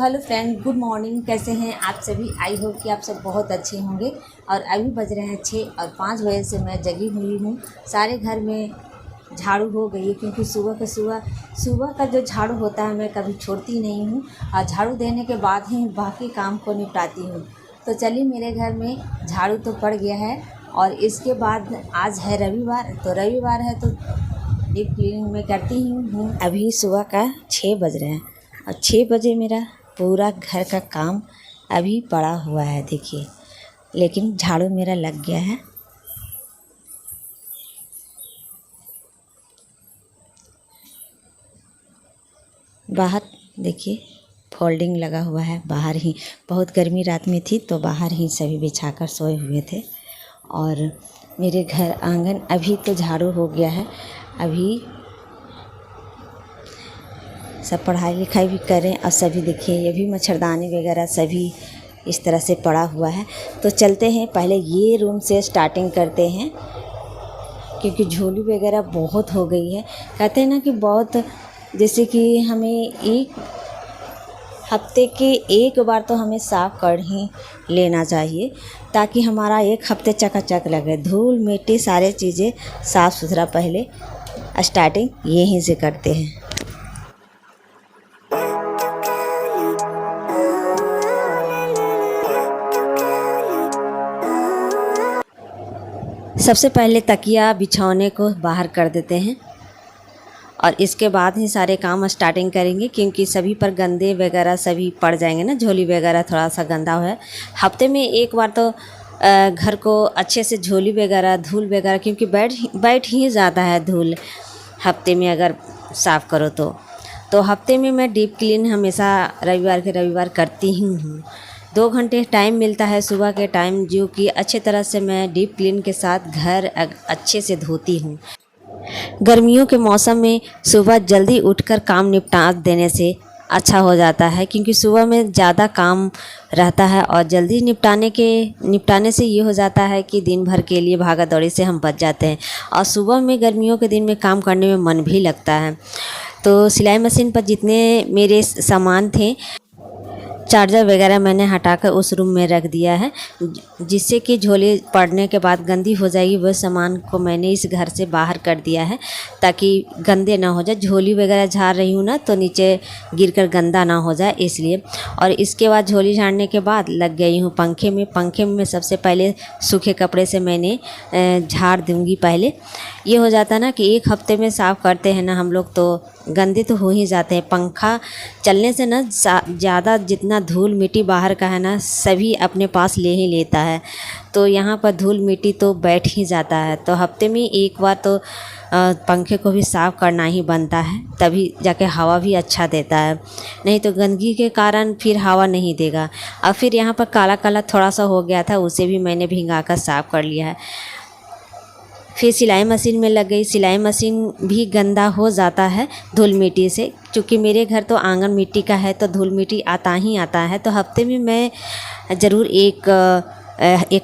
Hello friend, good morning. कैसे हैं आप सभी? आई होप कि आप सब बहुत अच्छे होंगे। और अभी बज रहे हैं 6 और 5 बजे से मैं जगी हुई हूँ। सारे घर में झाड़ू हो गई है क्योंकि सुबह का जो झाड़ू होता है मैं कभी छोड़ती नहीं हूँ और झाड़ू देने के बाद ही बाकी काम को निपटाती हूँ। तो चलिए, मेरे घर में झाड़ू तो पड़ गया है और इसके बाद आज है रविवार। तो रविवार है तो डीप क्लीनिंग मैं करती हूँ। अभी सुबह का 6 बज रहे हैं और 6 बजे मेरा पूरा घर का काम अभी पड़ा हुआ है, देखिए। लेकिन झाड़ू मेरा लग गया है। बाहर देखिए फोल्डिंग लगा हुआ है, बाहर ही बहुत गर्मी रात में थी तो बाहर ही सभी बिछाकर सोए हुए थे। और मेरे घर आंगन अभी तो झाड़ू हो गया है। अभी सब पढ़ाई लिखाई भी करें और सभी देखिए ये भी मच्छरदानी वगैरह सभी इस तरह से पड़ा हुआ है। तो चलते हैं, पहले ये रूम से स्टार्टिंग करते हैं क्योंकि झोली वगैरह बहुत हो गई है। कहते हैं ना कि बहुत, जैसे कि हमें एक हफ्ते के एक बार तो हमें साफ़ कर ही लेना चाहिए ताकि हमारा एक हफ्ते चकाचक लगे। धूल मिट्टी सारे चीज़ें साफ़ सुथरा पहले स्टार्टिंग यहीं से करते हैं। सबसे पहले तकिया बिछौने को बाहर कर देते हैं और इसके बाद ही सारे काम स्टार्टिंग करेंगे क्योंकि सभी पर गंदे वगैरह सभी पड़ जाएंगे ना। झोली वगैरह थोड़ा सा गंदा है। हफ्ते में एक बार तो घर को अच्छे से झोली वगैरह धूल वगैरह, क्योंकि बैठ ही ज़्यादा है धूल हफ्ते में अगर साफ़ करो तो हफ्ते में मैं डीप क्लीन हमेशा रविवार के रविवार करती ही हूँ। 2 घंटे टाइम मिलता है सुबह के टाइम, जो कि अच्छे तरह से मैं डीप क्लीन के साथ घर अच्छे से धोती हूँ। गर्मियों के मौसम में सुबह जल्दी उठकर काम निपटा देने से अच्छा हो जाता है क्योंकि सुबह में ज़्यादा काम रहता है और जल्दी निपटाने से ये हो जाता है कि दिन भर के लिए भागा दौड़ी से हम बच जाते हैं और सुबह में गर्मियों के दिन में काम करने में मन भी लगता है। तो सिलाई मशीन पर जितने मेरे सामान थे, चार्जर वगैरह मैंने हटाकर उस रूम में रख दिया है, जिससे कि झोली पड़ने के बाद गंदी हो जाएगी। वह सामान को मैंने इस घर से बाहर कर दिया है ताकि गंदे ना हो जाए। झोली वगैरह झाड़ रही हूँ ना तो नीचे गिरकर गंदा ना हो जाए इसलिए। और इसके बाद झोली झाड़ने के बाद लग गई हूँ पंखे में। पंखे में सबसे पहले सूखे कपड़े से मैंने झाड़ दूँगी। पहले ये हो जाता है ना कि एक हफ्ते में साफ़ करते हैं ना हम लोग तो गंदे तो हो ही जाते हैं। पंखा चलने से ना ज़्यादा जितना धूल मिट्टी बाहर का है ना सभी अपने पास ले ही लेता है, तो यहाँ पर धूल मिट्टी तो बैठ ही जाता है। तो हफ्ते में एक बार तो पंखे को भी साफ़ करना ही बनता है, तभी जाके हवा भी अच्छा देता है। नहीं तो गंदगी के कारण फिर हवा नहीं देगा। और फिर यहाँ पर काला काला थोड़ा सा हो गया था, उसे भी मैंने भिंगाकर साफ़ कर लिया है। फिर सिलाई मशीन में लग गई। सिलाई मशीन भी गंदा हो जाता है धूल मिट्टी से, क्योंकि मेरे घर तो आंगन मिट्टी का है तो धूल मिट्टी आता ही आता है। तो हफ्ते में मैं ज़रूर एक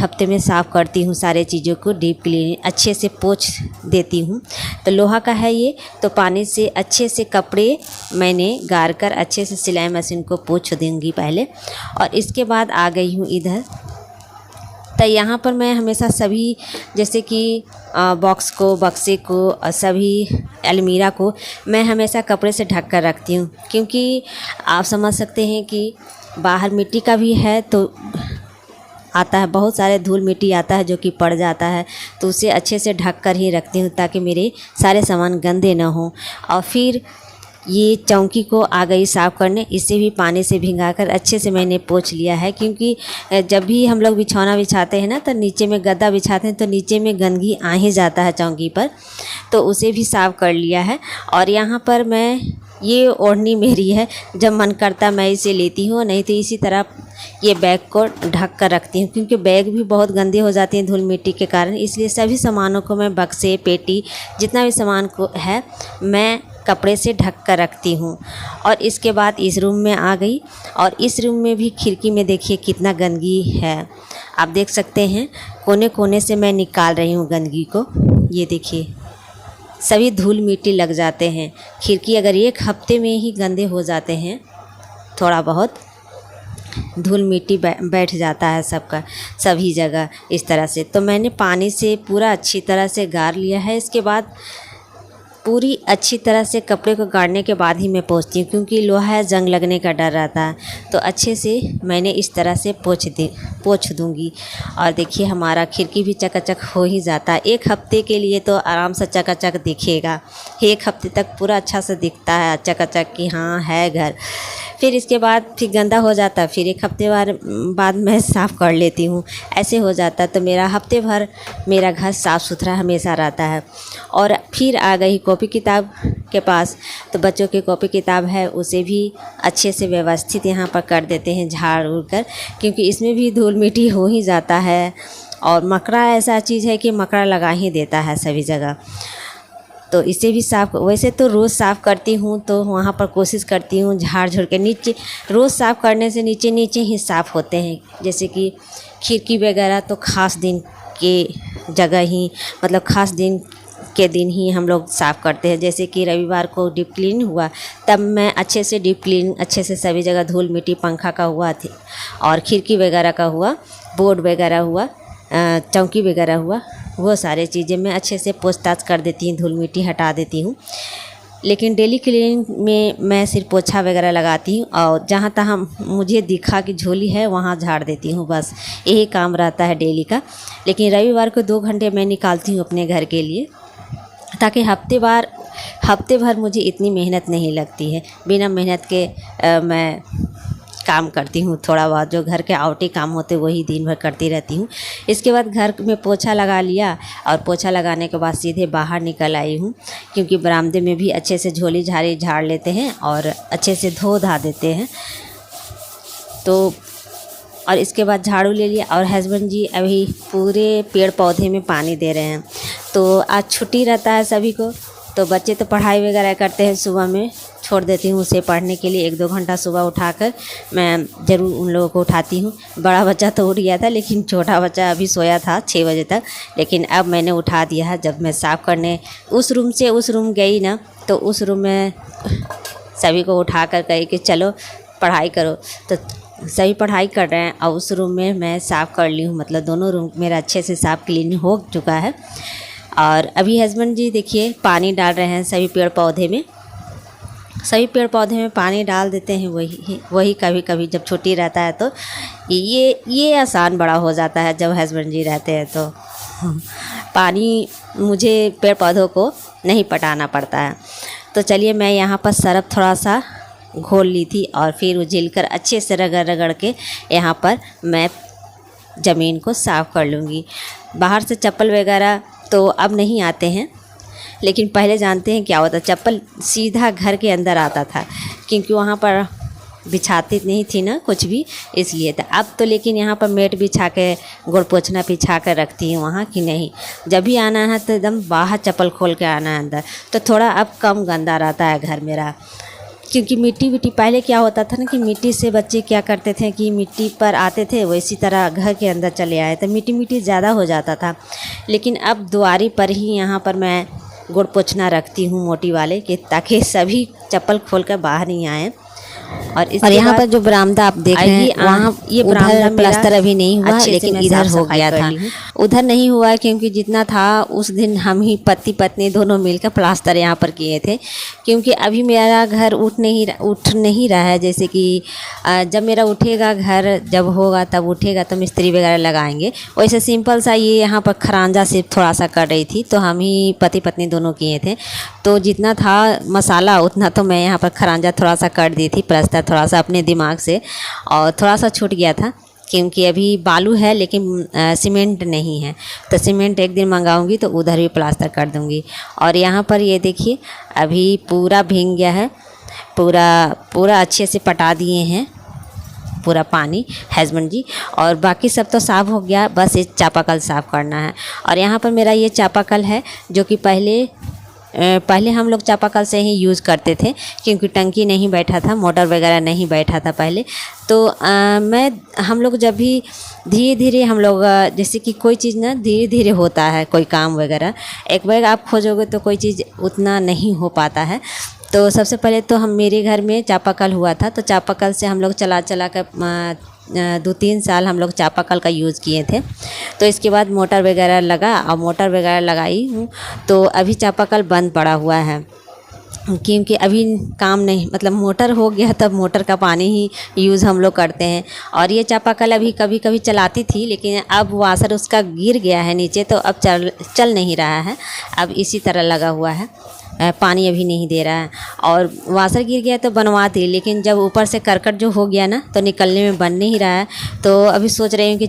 हफ्ते में साफ़ करती हूँ सारे चीज़ों को, डीप क्लीन अच्छे से पोंछ देती हूँ। तो लोहा का है ये, तो पानी से अच्छे से कपड़े मैंने गार कर अच्छे से सिलाई मशीन को पोंछ दूँगी पहले। और इसके बाद आ गई हूँ इधर। तो यहाँ पर मैं हमेशा सभी, जैसे कि बॉक्स को, बक्से को और सभी अलमीरा को मैं हमेशा कपड़े से ढक कर रखती हूँ, क्योंकि आप समझ सकते हैं कि बाहर मिट्टी का भी है तो आता है, बहुत सारे धूल मिट्टी आता है जो कि पड़ जाता है, तो उसे अच्छे से ढक कर ही रखती हूँ ताकि मेरे सारे सामान गंदे ना हो। और फिर ये चौकी को आ गई साफ़ करने, इसे भी पानी से भिंगाकर अच्छे से मैंने पोंछ लिया है, क्योंकि जब भी हम लोग बिछौना बिछाते हैं ना तो नीचे में गद्दा बिछाते हैं तो नीचे में गंदगी आ ही जाता है चौकी पर, तो उसे भी साफ़ कर लिया है। और यहाँ पर मैं, ये ओढ़नी मेरी है, जब मन करता मैं इसे लेती हूँ, नहीं तो इसी तरह ये बैग को ढक कर रखती हूँ, क्योंकि बैग भी बहुत गंदे हो जाते हैं धूल मिट्टी के कारण। इसलिए सभी सामानों को मैं बक्से पेटी जितना भी सामान को है मैं कपड़े से ढक कर रखती हूँ। और इसके बाद इस रूम में आ गई और इस रूम में भी खिड़की में देखिए कितना गंदगी है, आप देख सकते हैं। कोने कोने से मैं निकाल रही हूँ गंदगी को, ये देखिए सभी धूल मिट्टी लग जाते हैं। खिड़की अगर एक हफ्ते में ही गंदे हो जाते हैं थोड़ा बहुत धूल मिट्टी बैठ जाता है सबका सभी जगह इस तरह से। तो मैंने पानी से पूरा अच्छी तरह से गार लिया है। इसके बाद पूरी अच्छी तरह से कपड़े को गाड़ने के बाद ही मैं पोंछती हूँ, क्योंकि लोहा है, जंग लगने का डर रहता है। तो अच्छे से मैंने इस तरह से पोंछ दूँगी। और देखिए हमारा खिड़की भी चकाचक हो ही जाता है। 1 हफ्ते के लिए तो आराम से चकाचक दिखेगा। 1 हफ्ते तक पूरा अच्छा से दिखता है चकाचक कि हाँ है घर। फिर इसके बाद फिर गंदा हो जाता है, फिर 1 हफ्ते बाद मैं साफ़ कर लेती हूँ। ऐसे हो जाता है। तो मेरा हफ्ते भर मेरा घर साफ़ सुथरा हमेशा रहता है। और फिर आ गई कॉपी किताब के पास। तो बच्चों की कॉपी किताब है, उसे भी अच्छे से व्यवस्थित यहाँ पर कर देते हैं झाड़ उड़ कर, क्योंकि इसमें भी धूल मिट्टी हो ही जाता है। और मकड़ा ऐसा चीज़ है कि मकड़ा लगा ही देता है सभी जगह। तो इसे भी साफ़, वैसे तो रोज़ साफ़ करती हूँ, तो वहाँ पर कोशिश करती हूँ झाड़ झुड़ के नीचे। रोज़ साफ़ करने से नीचे नीचे ही साफ़ होते हैं। जैसे कि खिड़की वगैरह तो ख़ास दिन के जगह ही, मतलब ख़ास दिन के दिन ही हम लोग साफ़ करते हैं। जैसे कि रविवार को डीप क्लीन हुआ, तब मैं अच्छे से डीप क्लीन अच्छे से सभी जगह धूल मिट्टी पंखा का हुआ थी और खिड़की वगैरह का हुआ, बोर्ड वगैरह हुआ, चौकी वगैरह हुआ, वो सारे चीज़ें मैं अच्छे से पूछताछ कर देती हूँ, धूल मिट्टी हटा देती हूँ। लेकिन डेली क्लीनिंग में मैं सिर्फ पोछा वगैरह लगाती हूँ और जहाँ तहाँ मुझे दिखा कि झोली है वहाँ झाड़ देती हूँ, बस यही काम रहता है डेली का। लेकिन रविवार को 2 घंटे मैं निकालती हूँ अपने घर के लिए, ताकि हफ्ते भर मुझे इतनी मेहनत नहीं लगती है। बिना मेहनत के मैं काम करती हूँ। थोड़ा बहुत जो घर के आउटी काम होते वही दिन भर करती रहती हूँ। इसके बाद घर में पोछा लगा लिया और पोछा लगाने के बाद सीधे बाहर निकल आई हूँ, क्योंकि बरामदे में भी अच्छे से झोली झाड़ी झाड़ लेते हैं और अच्छे से धो धा देते हैं। तो और इसके बाद झाड़ू ले लिया और हस्बैंड जी अभी पूरे पेड़ पौधे में पानी दे रहे हैं। तो आज छुट्टी रहता है सभी को, तो बच्चे तो पढ़ाई वगैरह करते हैं, सुबह में छोड़ देती हूँ उसे पढ़ने के लिए। 1-2 घंटा सुबह उठाकर मैं ज़रूर उन लोगों को उठाती हूँ। बड़ा बच्चा तो उठ गया था, लेकिन छोटा बच्चा अभी सोया था 6 बजे तक। लेकिन अब मैंने उठा दिया है। जब मैं साफ़ करने उस रूम से उस रूम गई ना, तो उस रूम में सभी को उठा कर कही कि चलो पढ़ाई करो। तो सभी पढ़ाई कर रहे हैं और उस रूम में मैं साफ़ कर ली हूँ। मतलब दोनों रूम मेरा अच्छे से साफ़ क्लीन हो चुका है। और अभी हस्बैंड जी देखिए पानी डाल रहे हैं सभी पेड़ पौधे में पानी डाल देते हैं। वही कभी कभी जब छुट्टी रहता है तो ये आसान बड़ा हो जाता है जब हस्बैंड जी रहते हैं। तो पानी मुझे पेड़ पौधों को नहीं पटाना पड़ता है। तो चलिए मैं यहाँ पर सरफ थोड़ा सा घोल ली थी और फिर उझिल कर अच्छे से रगड़ के यहाँ पर मैं ज़मीन को साफ़ कर लूँगी। बाहर से चप्पल वगैरह तो अब नहीं आते हैं, लेकिन पहले जानते हैं क्या होता, चप्पल सीधा घर के अंदर आता था, क्योंकि वहाँ पर बिछाती नहीं थी ना कुछ भी, इसलिए था। अब तो लेकिन यहाँ पर मेट बिछा के गोड़ पोछना बिछा कर रखती हूँ वहाँ कि नहीं, जब भी आना है तो एकदम बाहर चप्पल खोल के आना है अंदर। तो थोड़ा अब कम गंदा रहता है घर मेरा, क्योंकि मिट्टी पहले क्या होता था ना कि मिट्टी से बच्चे क्या करते थे कि मिट्टी पर आते थे, वैसी तरह घर के अंदर चले आए तो मिट्टी ज़्यादा हो जाता था। लेकिन अब दुआरी पर ही यहाँ पर मैं गोड़ पोछना रखती हूँ मोटी वाले के, ताकि सभी चप्पल खोल कर बाहर नहीं आए। और यहाँ पर जो बरामदा आप देख रहे हैं, वहाँ ये बरामदा प्लास्टर अभी नहीं हुआ, लेकिन इधर हो गया था। उधर नहीं हुआ क्योंकि जितना था उस दिन हम ही पति पत्नी दोनों मिलकर प्लास्टर यहाँ पर किए थे, क्योंकि अभी मेरा घर उठ नहीं रहा है। जैसे कि जब मेरा उठेगा घर, जब होगा तब उठेगा तो मिस्त्री वगैरह लगाएंगे। वैसे सिंपल सा ये यहाँ पर खरांजा सिर्फ थोड़ा सा कर रही थी, तो हम ही पति पत्नी दोनों किए थे। तो जितना था मसाला उतना तो मैं यहाँ पर खरांजा थोड़ा सा कर दी थी, प्लास्टर थोड़ा सा अपने दिमाग से, और थोड़ा सा छूट गया था क्योंकि अभी बालू है लेकिन सीमेंट नहीं है। तो सीमेंट एक दिन मंगाऊंगी तो उधर भी प्लास्टर कर दूंगी। और यहाँ पर ये देखिए अभी पूरा भीग गया है, पूरा अच्छे से पटा दिए हैं पूरा पानी हस्बैंड जी, और बाकी सब तो साफ़ हो गया, बस ये चापाकल साफ़ करना है। और यहाँ पर मेरा ये चापाकल है जो कि पहले हम लोग चापाकल से ही यूज़ करते थे, क्योंकि टंकी नहीं बैठा था, मोटर वगैरह नहीं बैठा था पहले। तो हम लोग जब भी धीरे धीरे हम लोग जैसे कि कोई चीज़ ना धीरे धीरे होता है, कोई काम वगैरह एक बार आप खोजोगे तो कोई चीज़ उतना नहीं हो पाता है। तो सबसे पहले तो हम मेरे घर में चापाकल हुआ था, तो चापाकल से हम लोग चला चला कर 2-3 साल हम लोग चापाकल का यूज़ किए थे। तो इसके बाद मोटर वगैरह लगा और मोटर वगैरह लगाई हूँ, तो अभी चापाकल बंद पड़ा हुआ है क्योंकि अभी काम नहीं, मतलब मोटर हो गया तब मोटर का पानी ही यूज़ हम लोग करते हैं। और ये चापाकल अभी कभी कभी चलाती थी, लेकिन अब वाशर उसका गिर गया है नीचे, तो अब चल नहीं रहा है, अब इसी तरह लगा हुआ है, पानी अभी नहीं दे रहा है। और वाशर गिर गया तो बनवा दी, लेकिन जब ऊपर से करकट जो हो गया ना, तो निकलने में बन नहीं रहा है। तो अभी सोच रही हूँ कि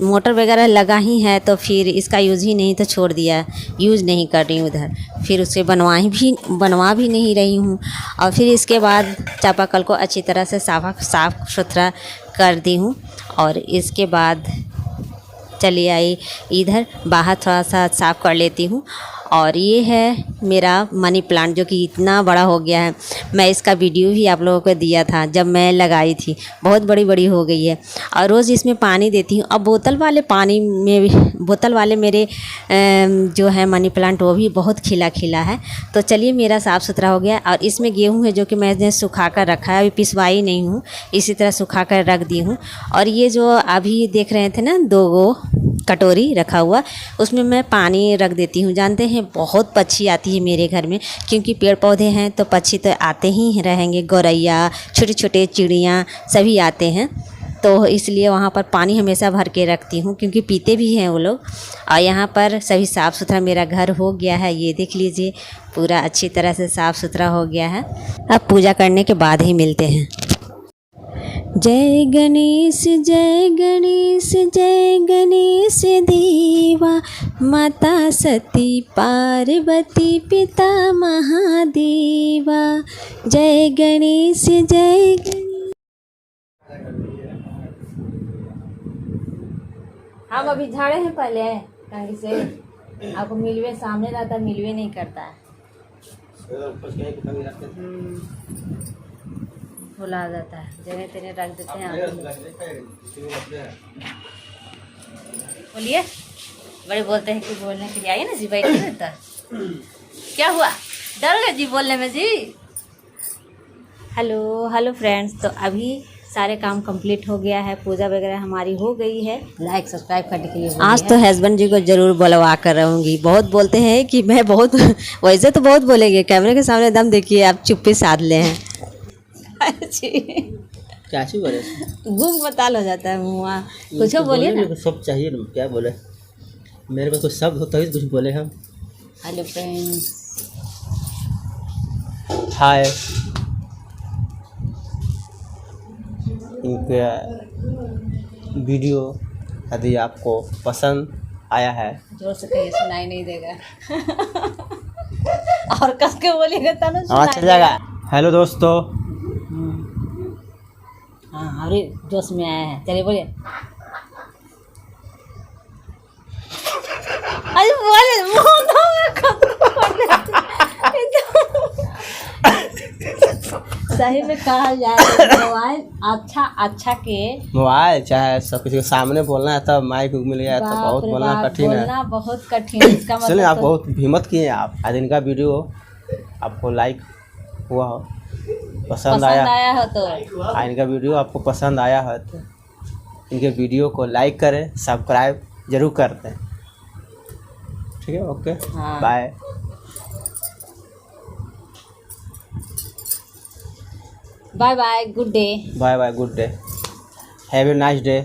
मोटर वगैरह लगा ही है तो फिर इसका यूज़ ही नहीं, तो छोड़ दिया, यूज़ नहीं कर रही हूँ उधर, फिर उसे बनवा भी नहीं रही हूँ। और फिर इसके बाद चापाकल को अच्छी तरह से साफ़ सुथरा कर दी हूँ। और इसके बाद चली आई इधर बाहर, थोड़ा सा साफ़ कर लेती हूँ। और ये है मेरा मनी प्लांट जो कि इतना बड़ा हो गया है। मैं इसका वीडियो भी आप लोगों को दिया था जब मैं लगाई थी, बहुत बड़ी बड़ी हो गई है। और रोज़ इसमें पानी देती हूँ। अब बोतल वाले मेरे जो है मनी प्लांट वो भी बहुत खिला है। तो चलिए मेरा साफ़ सुथरा हो गया। और इसमें गेहूँ है जो कि मैंने सुखा कर रखा है, अभी पिसवाई नहीं हूँ, इसी तरह सुखा कर रख दी हूँ। और ये जो अभी देख रहे थे ना 2 कटोरी रखा हुआ, उसमें मैं पानी रख देती हूँ। जानते हैं बहुत पक्षी आती है मेरे घर में, क्योंकि पेड़ पौधे हैं तो पक्षी तो आते ही रहेंगे, गौरैया, छोटे छोटे चिड़ियाँ सभी आते हैं। तो इसलिए वहाँ पर पानी हमेशा भर के रखती हूँ, क्योंकि पीते भी हैं वो लोग। और यहाँ पर सभी साफ़ सुथरा मेरा घर हो गया है, ये देख लीजिए पूरा अच्छी तरह से साफ़ सुथरा हो गया है। अब पूजा करने के बाद ही मिलते हैं। जय गणेश जय गणेश जय गणेश देवा, माता सती पार्वती पिता महादेवा। जय गणेश जय गणेश। हम अभी झाड़े हैं पहले कहीं से, आपको मिलवे सामने रहता, मिलवे नहीं करता है, भुला जाता है, जगह तेरे रख देते हैं। बोलिए, बड़े बोलते हैं कि बोलने के लिए आइए ना जी, बैठिए ना। तो क्या हुआ, डर गए जी बोलने में जी? हेलो फ्रेंड्स, तो अभी सारे काम कंप्लीट हो गया है, पूजा वगैरह हमारी हो गई है। लाइक सब्सक्राइब करने के लिए आज तो हस्बैंड जी को ज़रूर बुलवा कर रहूँगी। बहुत बोलते हैं कि मैं बहुत वैसे तो बहुत बोलेंगे, कैमरे के सामने दम देखिए आप चुप्पी साध ले हैं। क्या चीज बोले, गुम बताल हो जाता है मुँह, कुछ बोलिए ना। सब चाहिए ना, क्या बोले, मेरे पास कुछ शब्द होता है कुछ बोले हम। हेलो फ्रेंड्स, हाय। इनका वीडियो यदि आपको पसंद आया है, जोर से कहिए, सुनाई नहीं देगा। और कस के बोलिएगा तब चल जाएगा। हेलो दोस्तों, हाँ अरे जोश में आया है, चलिए बोलिए। अरे सही में कहा जाए मोबाइल अच्छा के मोबाइल चाहे सब किसी के सामने बोलना है तब माइक मिल गया तो बहुत बोलना कठिन है, बोलना बहुत कठिन है। इसका मतलब सुनिए, आप बहुत हिम्मत किए आप। आज इनका वीडियो आपको लाइक हुआ हो, पसंद आया हो तो इनका वीडियो आपको पसंद आया है तो इनके वीडियो को लाइक करें, सब्सक्राइब जरूर करते हैं। ठीक है, okay, bye. Bye bye, good day. Bye bye, good day, have a nice day.